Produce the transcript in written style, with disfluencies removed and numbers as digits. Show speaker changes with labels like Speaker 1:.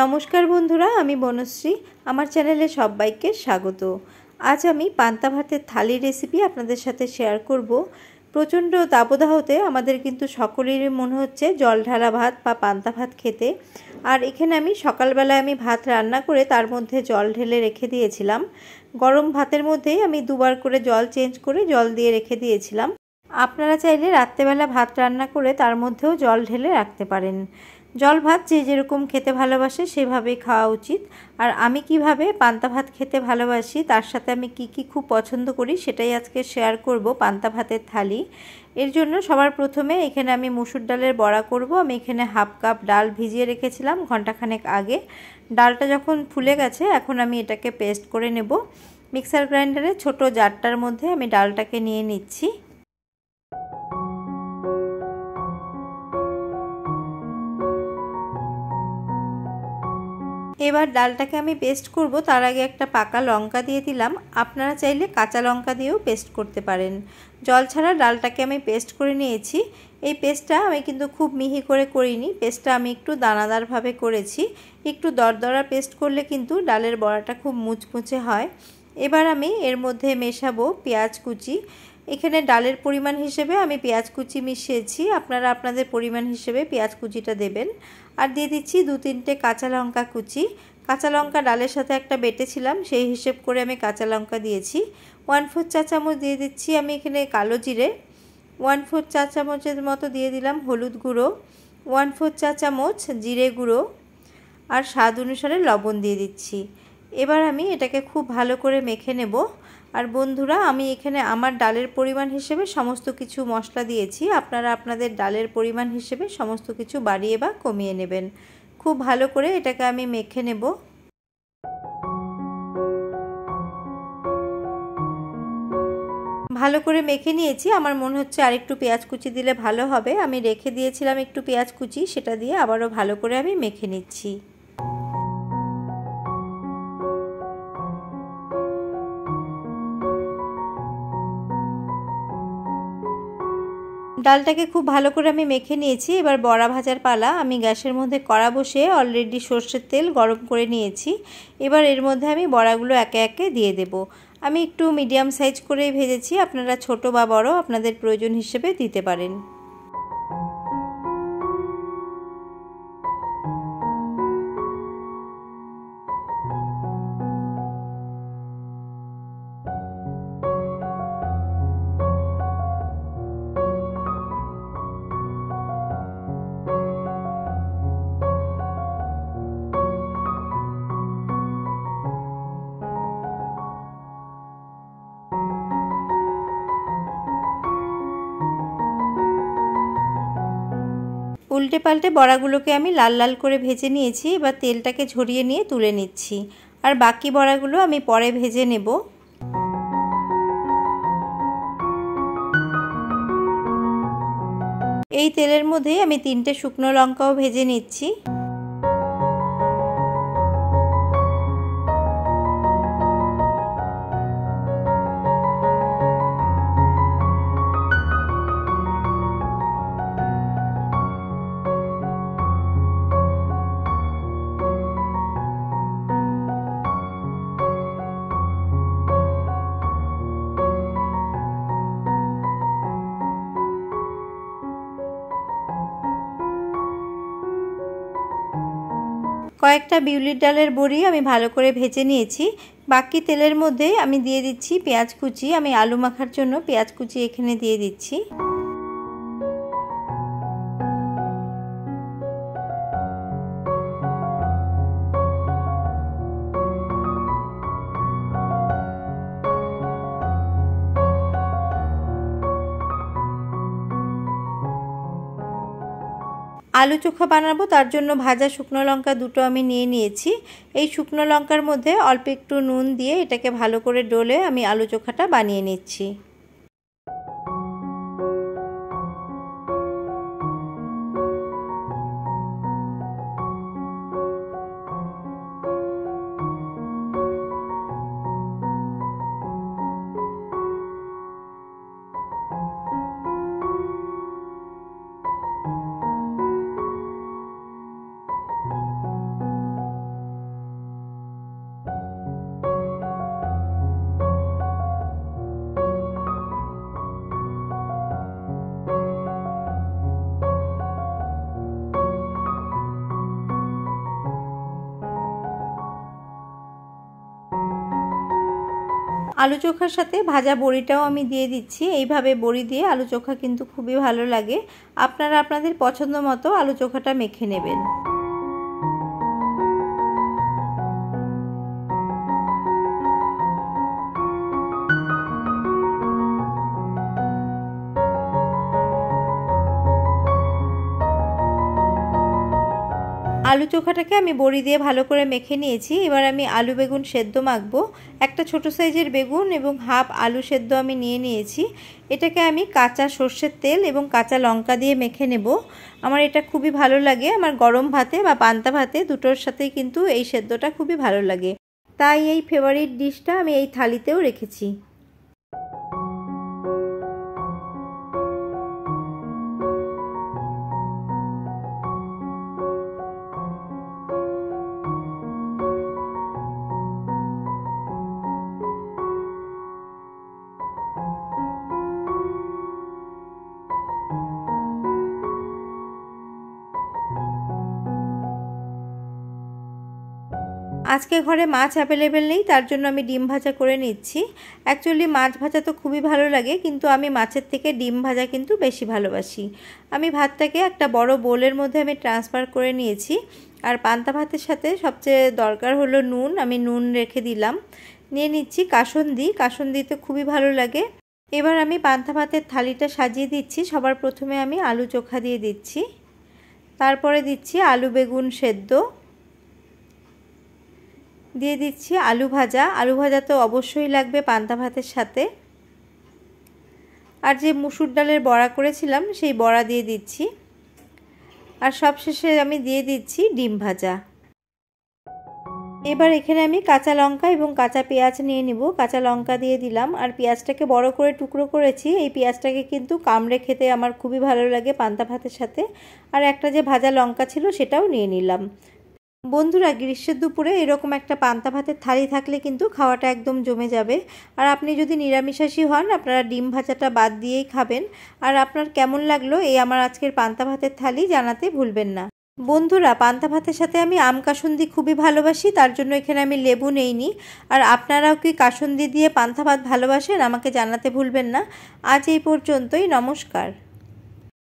Speaker 1: নমস্কার বন্ধুরা, আমি বনশ্রী। আমার চ্যানেলে সবাইকে স্বাগত। আজ আমি পান্তা ভাতের থালি রেসিপি আপনাদের সাথে শেয়ার করব। প্রচণ্ড দাবদাহতে আমাদের কিন্তু সকলেরই মনে হচ্ছে জল ঢালা ভাত বা পান্তা ভাত খেতে। আর এখানে আমি সকালবেলায় ভাত রান্না করে তার মধ্যে জল ঢেলে রেখে দিয়েছিলাম। গরম ভাতের মধ্যেই আমি দুবার করে জল চেঞ্জ করে জল দিয়ে রেখে দিয়েছিলাম। আপনারা চাইলে রাত্রেবেলা ভাত রান্না করে তার মধ্যেও জল ঢেলে রাখতে পারেন। জল ভাত যে যেরকম খেতে ভালোবাসে সেভাবেই খাওয়া উচিত। আর আমি কিভাবে পান্তা ভাত খেতে ভালোবাসি, তার সাথে আমি কি খুব পছন্দ করি সেটাই আজকে শেয়ার করব। পান্তা ভাতের থালি, এর জন্য সবার প্রথমে এখানে আমি মসুর ডালের বড়া করব। আমি এখানে হাফ কাপ ডাল ভিজিয়ে রেখেছিলাম ঘন্টাখানেক আগে। ডালটা যখন ফুলে গেছে এখন আমি এটাকে পেস্ট করে নেব। মিক্সার গ্রাইন্ডারে ছোট জারটার মধ্যে আমি ডালটাকে নিয়ে নিচ্ছি। এবার ডালটাকে আমি পেস্ট করব, তার আগে একটা পাকা লঙ্কা দিয়ে দিলাম। আপনারা চাইলে কাঁচা লঙ্কা দিয়েও পেস্ট করতে পারেন। জল ছাড়া ডালটাকে আমি পেস্ট করে নিয়েছি। এই পেস্টটা আমি কিন্তু খুব মিহি করে করিনি, পেস্টটা আমি একটু দানাদারভাবে করেছি। একটু দরদরা পেস্ট করলে কিন্তু ডালের বড়াটা খুব মুচমুচে হয়। এবার আমি এর মধ্যে মেশাবো পেঁয়াজ কুচি। এখানে ডালের পরিমাণ হিসেবে আমি পেঁয়াজ কুচি মিশিয়েছি, আপনারা আপনাদের পরিমাণ হিসেবে পেঁয়াজ কুচিটা দেবেন। আর দিয়ে দিচ্ছি 2-3টে কাঁচা লঙ্কা কুচি। কাঁচা লঙ্কা ডালের সাথে একটা বেটেছিলাম, সেই হিসেব করে আমি কাঁচা লঙ্কা দিয়েছি। 1/4 চা চামচ দিয়ে দিচ্ছি আমি এখানে কালো জিরে। 1/4 চা চামচের মতো দিয়ে দিলাম হলুদ গুঁড়ো। 1/4 চা চামচ জিরে গুঁড়ো। আর স্বাদ অনুসারে লবণ দিয়ে দিচ্ছি। এবার আমি এটাকে খুব ভালো করে মেখে নেব। আর বন্ধুরা, আমি এখানে আমার ডালের পরিমাণ হিসেবে সমস্ত কিছু মশলা দিয়েছি, আপনারা আপনাদের ডালের পরিমাণ হিসেবে সমস্ত কিছু বাড়িয়ে বা কমিয়ে নেবেন। খুব ভালো করে এটাকে আমি মেখে নেব। ভালো করে মেখে নিয়েছি। আমার মনে হচ্ছে আরেকটু পেঁয়াজ কুচি দিলে ভালো হবে। আমি রেখে দিয়েছিলাম একটু পেঁয়াজ কুচি, সেটা দিয়ে আবারও ভালো করে আমি মেখে নিচ্ছি। ডালটাকে খুব ভালো করে আমি মেখে নিয়েছি। এবার বড়া ভাজার পালা। আমি গ্যাসের মধ্যে কড়া বসিয়ে অলরেডি সর্ষের তেল গরম করে নিয়েছি। এবার এর মধ্যে আমি বড়াগুলো একে একে দিয়ে দেব। আমি একটু মিডিয়াম সাইজ করেই ভেজেছি, আপনারা ছোট বা বড় আপনাদের প্রয়োজন হিসেবে দিতে পারেন। উল্টে পাল্টে বড়াগুলোকে আমি লাল লাল করে ভেজে নিয়েছি। এবার তেলটাকে ঝরিয়ে নিয়ে তুলে নিচ্ছি। আর বাকি বড়াগুলো আমি পরে ভেজে নেব। এই তেলের মধ্যেই আমি 3টে শুকনো লঙ্কাও ভেজে নিচ্ছি। কয়েকটা বিউলির ডালের বড়ি আমি ভালো করে ভেজে নিয়েছি। বাকি তেলের মধ্যে আমি দিয়ে দিচ্ছি পেঁয়াজ কুচি। আমি আলু মাখার জন্য পেঁয়াজ কুচি এখানে দিয়ে দিচ্ছি। আলু চোখা বানাবো, তার জন্য ভাজা শুকনো লঙ্কা 2টো আমি নিয়ে নিয়েছি। এই শুকনো লঙ্কার মধ্যে অল্প একটু নুন দিয়ে এটাকে ভালো করে ডলে আমি আলু চোখাটা বানিয়ে নিচ্ছি। আলু চোখার সাথে ভাজা বড়িটাও আমি দিয়ে দিচ্ছি। এইভাবে বড়ি দিয়ে আলু চোখা কিন্তু খুবই ভালো লাগে। আপনারা আপনাদের পছন্দ মতো আলু চোখাটা মেখে নেবেন। আলু চোখাটাকে আমি বড়ি দিয়ে ভালো করে মেখে নিয়েছি। এবার আমি আলু বেগুন সেদ্ধ মাখবো। একটা ছোট সাইজের বেগুন এবং হাফ আলু সেদ্ধ আমি নিয়ে নিয়েছি। এটাকে আমি কাঁচা সর্ষের তেল এবং কাঁচা লঙ্কা দিয়ে মেখে নেব। আমার এটা খুবই ভালো লাগে। আমার গরম ভাতে বা পান্তা ভাতে দুটোর সাথেই কিন্তু এই সেদ্ধটা খুবই ভালো লাগে। তাই এই ফেভারিট ডিশটা আমি এই থালিতেও রেখেছি। আজকে ঘরে মাছ অ্যাভেলেবেল নেই, তার জন্য আমি ডিম ভাজা করে নিচ্ছি। অ্যাকচুয়ালি মাছ ভাজা তো খুবই ভালো লাগে, কিন্তু আমি মাছের থেকে ডিম ভাজা কিন্তু বেশি ভালোবাসি। আমি ভাতটাকে একটা বড় বোলের মধ্যে আমি ট্রান্সফার করে নিয়েছি। আর পান্তা ভাতের সাথে সবচেয়ে দরকার হলো নুন। আমি নুন রেখে দিলাম। নিয়ে নিচ্ছি কাসুন্দি। কাসুন্দি তো খুবই ভালো লাগে। এবার আমি পান্তা ভাতের থালিটা সাজিয়ে দিচ্ছি। সবার প্রথমে আমি আলু চোখা দিয়ে দিচ্ছি, তারপরে দিচ্ছি আলু বেগুন সেদ্ধ, দিয়ে দিচ্ছি আলু ভাজা। আলু ভাজা তো অবশ্যই লাগবে পান্তা ভাতের সাথে। আর যে মুসুর ডালের বড়া করেছিলাম সেই বড়া দিয়ে দিচ্ছি। আর সবশেষে আমি দিয়ে দিচ্ছি ডিম ভাজা। এবার এখানে আমি কাঁচা লঙ্কা এবং কাঁচা পেঁয়াজ নিয়ে নিব। কাঁচা লঙ্কা দিয়ে দিলাম, আর পেঁয়াজটাকে বড় করে টুকরো করেছি। এই পেঁয়াজটাকে কিন্তু কামড়ে খেতে আমার খুবই ভালো লাগে পান্তা ভাতের সাথে। আর একটা যে ভাজা লঙ্কা ছিল সেটাও নিয়ে নিলাম। বন্ধুরা, গ্রীষ্মের দুপুরে এরকম একটা পান্তা ভাতের থালি থাকলে কিন্তু খাওয়াটা একদম জমে যাবে। আর আপনি যদি নিরামিষাশী হন, আপনারা ডিম ভাজাটা বাদ দিয়েই খাবেন। আর আপনার কেমন লাগলো এই আমার আজকের পান্তা ভাতের থালি জানাতে ভুলবেন না। বন্ধুরা, পান্তা ভাতের সাথে আমি আম কাসুন্দি খুবই ভালোবাসি, তার জন্য এখানে আমি লেবু নেইনি। আর আপনারাও কি কাসুন্দি দিয়ে পান্তা ভাত ভালোবাসেন আমাকে জানাতে ভুলবেন না। আজ এই পর্যন্তই। নমস্কার।